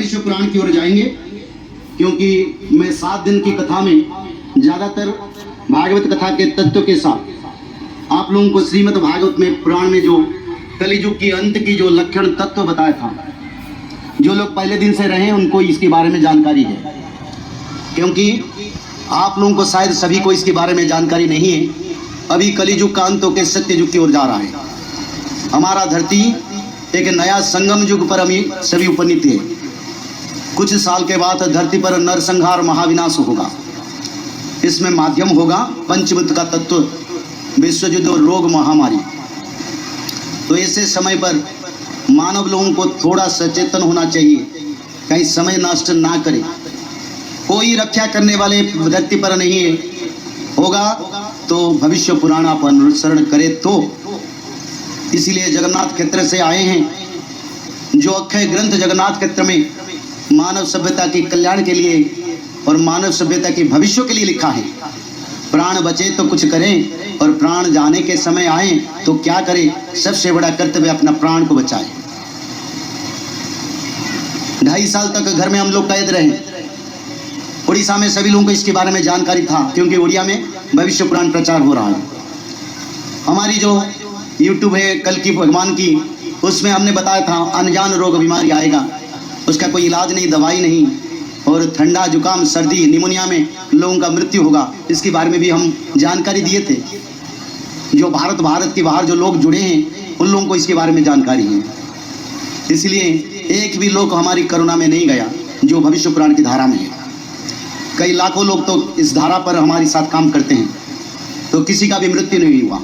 भविष्य पुराण की ओर जाएंगे, क्योंकि मैं 7 दिन की कथा में ज़्यादातर भागवत कथा के तत्व के साथ आप लोगों को श्रीमद् भागवत में पुराण में जो कलियुग की अंत की जो लक्षण तत्व बताया था, जो लोग पहले दिन से रहे उनको इसके बारे में जानकारी है, क्योंकि आप लोगों को शायद सभी को इसके बारे में जानकारी नहीं है। अभी कलियुग का अंत होकर सत्य युग की ओर जा रहा है। हमारा धरती एक नया संगम युग पर अभी सभी उपनीत है। कुछ साल के बाद धरती पर नरसंहार महाविनाश होगा। इसमें माध्यम होगा पंचभूत का तत्व, विश्व युद्ध और रोग महामारी। तो ऐसे समय पर मानव लोगों को थोड़ा सचेतन होना चाहिए, कहीं समय नष्ट ना करे। कोई रक्षा करने वाले धरती पर नहीं है, होगा तो भविष्य पुराण आप अनुसरण करे। तो इसीलिए जगन्नाथ क्षेत्र से आए हैं। जो अक्षय ग्रंथ जगन्नाथ क्षेत्र में मानव सभ्यता के कल्याण के लिए और मानव सभ्यता के भविष्य के लिए लिखा है। प्राण बचे तो कुछ करें, और प्राण जाने के समय आए तो क्या करें। सबसे बड़ा कर्तव्य अपना प्राण को बचाए। 2.5 साल तक घर में हम लोग कैद रहे। उड़ीसा में सभी लोगों को इसके बारे में जानकारी था, क्योंकि उड़िया में भविष्य पुराण प्रचार हो रहा है। हमारी जो यूट्यूब है कल की भगवान की, उसमें हमने बताया था अनजान रोग बीमारी आएगा, उसका कोई इलाज नहीं, दवाई नहीं, और ठंडा जुकाम सर्दी निमोनिया में लोगों का मृत्यु होगा। इसके बारे में भी हम जानकारी दिए थे। जो भारत के बाहर जो लोग जुड़े हैं उन लोगों को इसके बारे में जानकारी है। इसलिए एक भी लोग हमारी करुणा में नहीं गया जो भविष्य पुराण की धारा में है। कई लाखों लोग तो इस धारा पर हमारे साथ काम करते हैं, तो किसी का भी मृत्यु नहीं हुआ,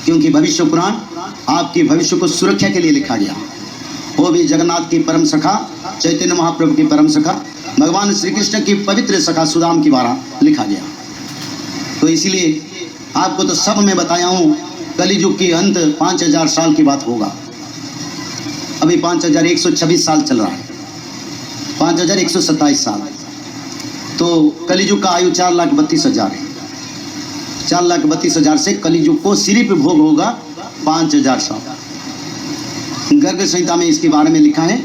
क्योंकि भविष्य पुराण आपके भविष्य को सुरक्षा के लिए लिखा गया। वो भी जगन्नाथ की परम सखा, चैतन्य महाप्रभु की परम सखा, भगवान श्री कृष्ण की पवित्र सखा सुदाम की द्वारा लिखा गया। तो इसीलिए आपको तो सब मैं बताया हूँ। कलियुग की अंत 5000 साल की बात होगा। अभी 5126 साल चल रहा है, 5127 साल। तो कलियुग का आयु 4,32,000 है। 4,32,000 से कलियुग को सिर्फ भोग होगा 5000 साल। गर्ग संहिता में इसके बारे में लिखा है,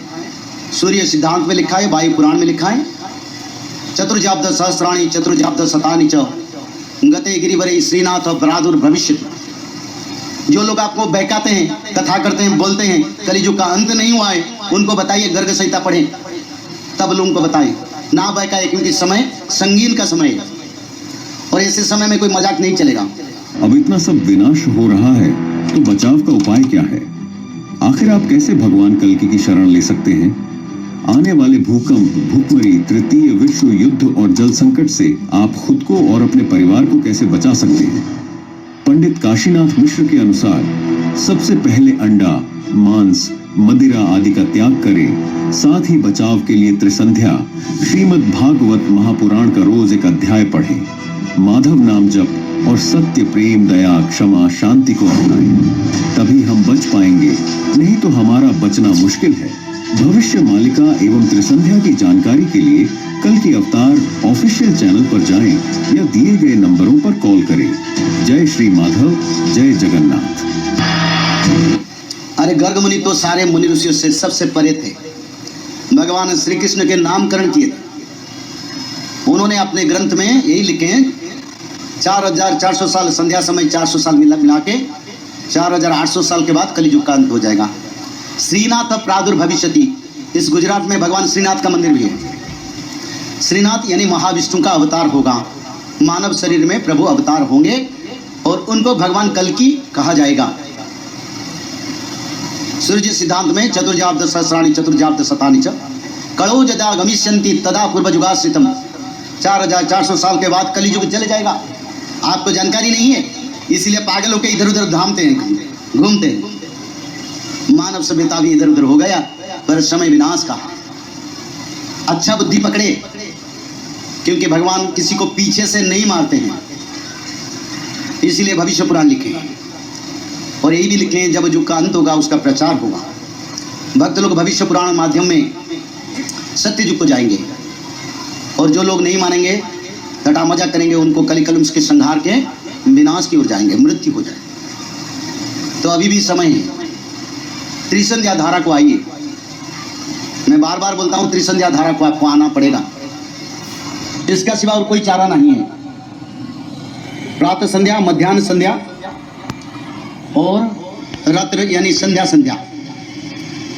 सूर्य सिद्धांत में लिखा है, वायु पुराण में लिखा है। चतुर्जाब्द सहस्राणि चतुर्जाब्द शतानि च गते गिरिवरे श्रीनाथ प्रादुर्भविष्य। जो लोग आपको बहकाते हैं, कथा करते हैं, बोलते हैं कलियुग का अंत नहीं हुआ है, उनको बताइए गर्ग संहिता पढ़ें, तब लोगों को बताएं। ना बहकाए, क्योंकि समय संगीन का समय है, और ऐसे समय में कोई मजाक नहीं चलेगा। अब इतना सब विनाश हो रहा है, तो बचाव का उपाय क्या है? आखिर आप कैसे भगवान कल्कि की शरण ले सकते हैं? आने वाले भूकंप, भूखमरी, तृतीय विश्व युद्ध और जल संकट से आप खुद को और अपने परिवार को कैसे बचा सकते हैं? पंडित काशीनाथ मिश्र के अनुसार सबसे पहले अंडा, मांस, मदिरा आदि का त्याग करें। साथ ही बचाव के लिए त्रिसंध्या, श्रीमद् भागवत महापुराण का रोज एक अध्याय पढ़ें। माधव नाम जप और सत्य, प्रेम, दया, क्षमा, शांति को अपनाएं। तभी हम बच पाएंगे, नहीं तो हमारा बचना मुश्किल है। भविष्य मालिका एवं त्रिसंध्या की जानकारी के लिए कल की अवतार ऑफिशियल चैनल पर जाएं या दिए गए नंबरों पर कॉल करें। जय श्री माधव, जय जगन्नाथ। अरे गर्ग मुनि तो सारे मुनि ऋषियों से सबसे परे थे। भगवान श्री कृष्ण के नामकरण किए थे। उन्होंने अपने ग्रंथ में यही लिखे, 4400 साल संध्या समय 400 साल मिला के 4800 साल के बाद कलियुग का अंत हो जाएगा। श्रीनाथ प्रादुर्भविष्यति। इस गुजरात में भगवान श्रीनाथ का मंदिर भी है। श्रीनाथ यानी महाविष्णु का अवतार होगा। मानव शरीर में प्रभु अवतार होंगे और उनको भगवान कल्कि कहा जाएगा। सूर्य सिद्धांत में चतुर्जाब्द सहस्राणि चतुर्जाब्द शतानि च कलो यदा गमिष्यन्ति तदा पूर्वजुगाश्रितम। 4400 साल के बाद कलियुग चले जाएगा। आपको जानकारी नहीं है, इसलिए पागल होकर इधर उधर घूमते हैं। मानव सभ्यता भी इधर उधर हो गया, पर समय विनाश का। अच्छा बुद्धि पकड़े, क्योंकि भगवान किसी को पीछे से नहीं मारते हैं। इसलिए भविष्य पुराण लिखे, और यही भी लिखे जब युग का अंत होगा उसका प्रचार होगा। भक्त लोग भविष्य पुराण माध्यम में सत्य युग को जाएंगे, और जो लोग नहीं मानेंगे, टटा मजा करेंगे, उनको कलिकलम के संहार के विनाश की ओर जाएंगे, मृत्यु हो जाए। तो अभी भी समय है। त्रिसंध्या धारा को आइए, मैं बार बार बोलता हूं त्रिसंध्या धारा को आपको आना पड़ेगा, इसका सिवा और कोई चारा नहीं है। प्रातः संध्या, मध्याह्न संध्या और रात्रि यानी संध्या संध्या,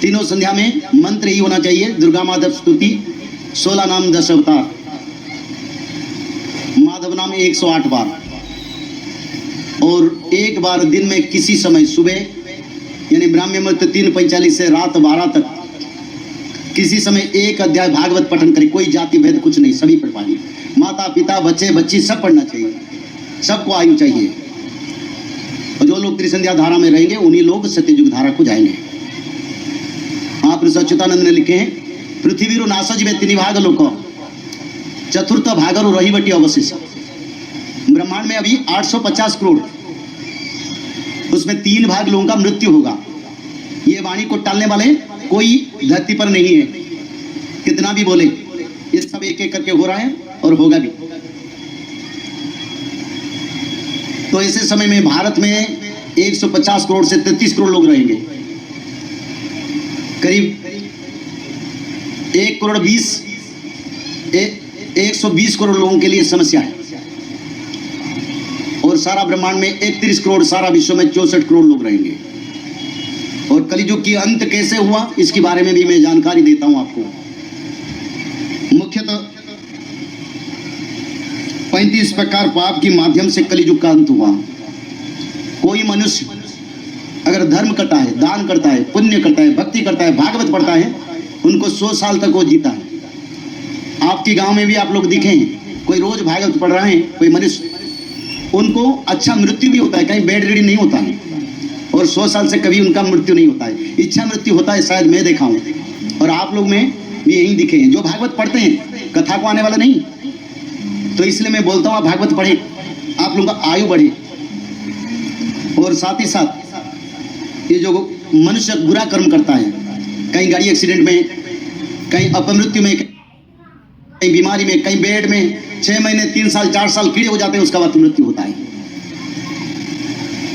तीनों संध्या में मंत्र ही होना चाहिए। दुर्गा माधव स्तुति 16 नाम 10 अवतार, माधव नाम 108 बार, और एक बार दिन में किसी समय सुबह यानी ब्राह्मी मुहूर्त 3:45 से रात 12 तक किसी समय एक अध्याय भागवत पठन करें। कोई जाति भेद कुछ नहीं, सभी पढ़ पाएंगे। माता पिता बच्चे बच्ची सब पढ़ना चाहिए, सबको आयु चाहिए। और जो लोग त्रिसंध्या धारा में रहेंगे उन्हीं लोग सत्ययुग धारा को जाएंगे। आप सच्चिदानंद ने लिखे हैं, पृथ्वीरु नाश जीवे तीन भाग लोक चतुर्थ भागरु रही बटी अवशेष। ब्रह्मांड में अभी 850 करोड़, उसमें 3 भाग लोगों का मृत्यु होगा। ये वाणी को टालने वाले कोई धरती पर नहीं है, कितना भी बोले। ये सब एक एक करके हो रहा है और होगा भी। तो ऐसे समय में भारत में 150 करोड़ से 33 करोड़ लोग रहेंगे। करीब 120 करोड़ लोगों के लिए समस्या है। और सारा ब्रह्मांड में 31 करोड़, सारा विश्व में 64 करोड़ लोग रहेंगे। और कलियुग की अंत कैसे हुआ इसके बारे में भी मैं जानकारी देता हूं आपको। मुख्यतः 35 प्रकार पाप के माध्यम से कलियुग का अंत हुआ। कोई मनुष्य अगर धर्म करता है, दान करता है, पुण्य करता है, भक्ति करता है, भागवत पढ़ता है, उनको 100 साल तक वो जीता है। आपके गांव में भी आप लोग दिखे हैं, कोई रोज भागवत पढ़ रहे हैं, कोई मनुष्य, उनको अच्छा मृत्यु भी होता है, कहीं बेड रेडी नहीं होता है, और 100 साल से कभी उनका मृत्यु नहीं होता है। इच्छा मृत्यु होता है, शायद मैं देखा हूँ, और आप लोग में भी यही दिखे हैं। जो भागवत पढ़ते हैं, कथा को आने वाला नहीं। तो इसलिए मैं बोलता हूँ आप भागवत पढ़ें, आप लोगों का आयु बढ़े। और साथ ही साथ ये जो मनुष्य बुरा कर्म करता है, कहीं गाड़ी एक्सीडेंट में, कहीं अपमृत्यु में, कहीं बीमारी में, कहीं बेड में 6 महीने 3 साल 4 साल कीड़े हो जाते हैं, उसका बाद मृत्यु होता है।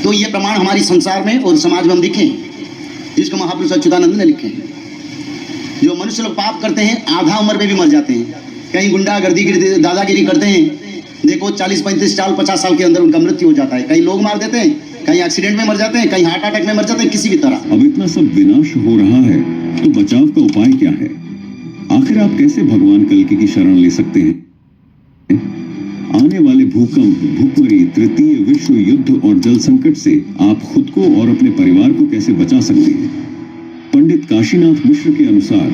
तो ये प्रमाण हमारी संसार में और समाज में हम दिखे हैं, जिसको महापुरुष अच्युतानंद ने लिखे हैं। जो मनुष्य लोग पाप करते हैं आधा उम्र में भी मर जाते हैं। कहीं गुंडागर्दी दादागिरी करते हैं, देखो 40 35 साल 50 साल के अंदर उनका मृत्यु हो जाता है। कहीं लोग मार देते हैं, कहीं एक्सीडेंट में मर जाते हैं, कहीं हार्ट अटैक में मर जाते हैं, किसी भी तरह। अब इतना सब विनाश हो रहा है तो बचाव का उपाय क्या है? आखिर आप कैसे भगवान कल्कि की शरण ले सकते हैं? आने वाले भूकंप, भूखमरी, तृतीय विश्व युद्ध और जल संकट से आप खुद को और अपने परिवार को कैसे बचा सकते हैं? पंडित काशीनाथ मिश्र के अनुसार